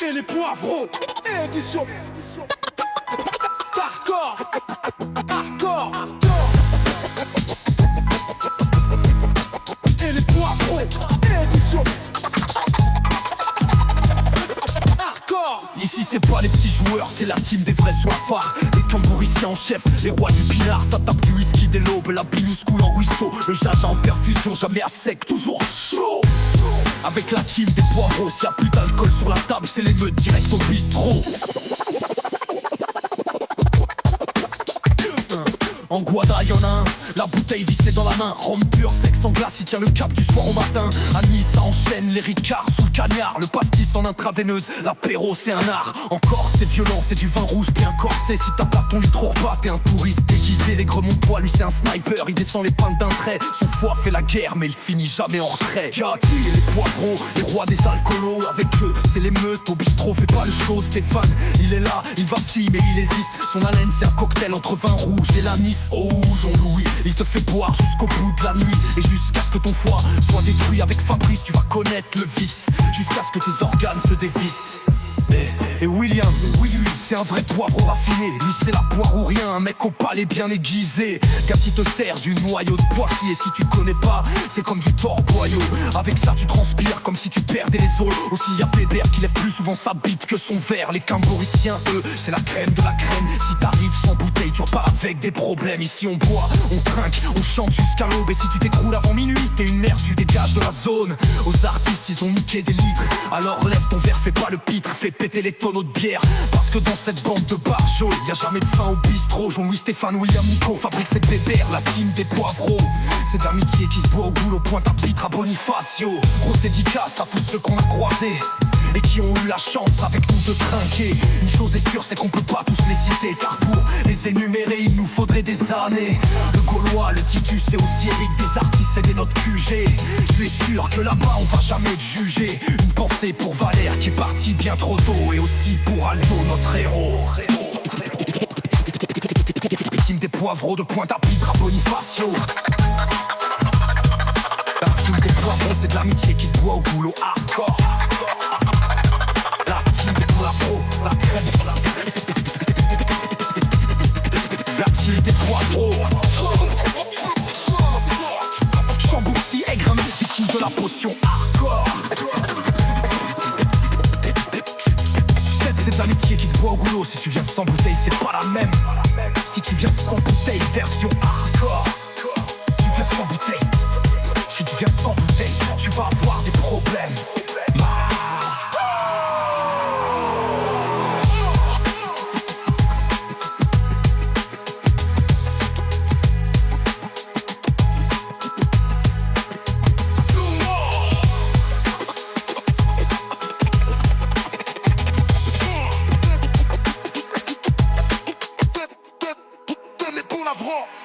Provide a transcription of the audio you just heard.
Et les poivrons, édition hardcore, hardcore. Et les poivrons, édition hardcore. Ici c'est pas les petits joueurs, c'est la team des vrais soifards. Les tambouriciens en chef, les rois du pinard. Ça tape du whisky dès l'aube, la binous coule en ruisseau. Le jaja en perfusion, jamais à sec, toujours chaud. Avec la team des poivrons, s'il y a plus d'alcool sur la table, c'est l'émeute direct au bistrot. En Guada y'en a un, la bouteille vissée dans la main. Rhum pur, sexe en glace, il tient le cap du soir au matin. À Nice ça enchaîne, les ricards sous le cagnard. Le pastis en intraveineuse, l'apéro c'est un art. Encore c'est violent, c'est du vin rouge bien corsé. Si t'as pas ton litre au repas, t'es un touriste déguisé. Les Gremont-Poix, lui c'est un sniper, il descend les pintes d'un trait. Son foie fait la guerre, mais il finit jamais en retrait. Jackie et les poivrons, les rois des alcoolos. Avec eux, c'est l'émeute, au bistrot fait pas le show. Stéphane, il est là, il vacille mais il hésite. Son haleine c'est un cocktail entre vin rouge et l'anis. Oh Jean-Louis, il te fait boire jusqu'au bout de la nuit. Et jusqu'à ce que ton foie soit détruit. Avec Fabrice tu vas connaître le vice, jusqu'à ce que tes organes se dévissent. Et William, oui lui c'est un vrai poivre raffiné. Lui c'est la poire ou rien, un mec au palais bien aiguisé. Cathy te sert du noyau de Poissy. Et si tu connais pas, c'est comme du torboyau. Avec ça tu transpires comme si tu perdais les os. Aussi y'a Bébert qui lève plus souvent sa bite que son verre. Les Camboriciens eux, c'est la crème de la crème. Si t'arrives sans bouteille tu repars avec des problèmes. Ici on boit, on trinque, on chante jusqu'à l'aube. Et si tu t'écroules avant minuit, t'es une merde, tu dégages de la zone. Aux artistes ils ont niqué des litres. Alors lève ton verre, fais pas le pitre, fais péter les tonneaux de bière. Parce que dans cette bande de barjots, y a jamais de fin au bistrot. Jean-Louis, Stéphane, William, Nico, Fabrice et Bébert, la team des poivreaux. C'est de l'amitié qui se boit au boulot, pointe à pitre à Bonifacio. Grosse dédicace à tous ceux qu'on a croisés et qui ont eu la chance avec nous de trinquer. Une chose est sûre, c'est qu'on peut pas tous les citer, car pour les énumérer, il nous faudrait des années. Le Gaulois, le Titus et aussi Eric, des artistes et des notes QG. Je suis sûr que là-bas on va jamais te juger. Une pensée pour Valère qui est parti bien trop tôt. Et aussi pour Aldo, notre héros. Team des poivreaux de pointe à pitre à Bonifacio. La team des poivrons, c'est de l'amitié qui se boit au boulot hardcore. La team des poivrons, la crème, la team des poivrons. Chambourcy, aigre, victime de la potion hardcore. C'est de l'amitié qui se boit au goulot. Si tu viens sans bouteille, c'est pas la même. Si tu viens sans bouteille, version hardcore. Si tu viens sans bouteille, si tu viens sans bouteille, tu vas avoir des problèmes. Poivrons.